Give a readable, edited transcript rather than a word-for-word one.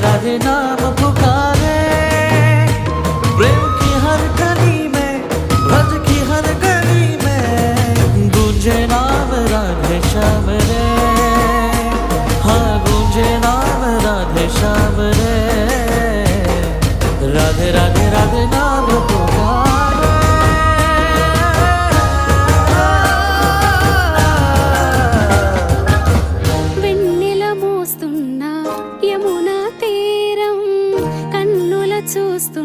राधे नाम पुकारे, प्रेम की हर गली में, ब्रज की हर गली में गूंजे नाम राधे श्याम रे, हाँ गूंजे नाम राधे श्याम रे। राधे राधे राधे नाम पुकारे। వెన్నెల మోస్తున్న యమునా తీరం కన్నుల చూస్తూ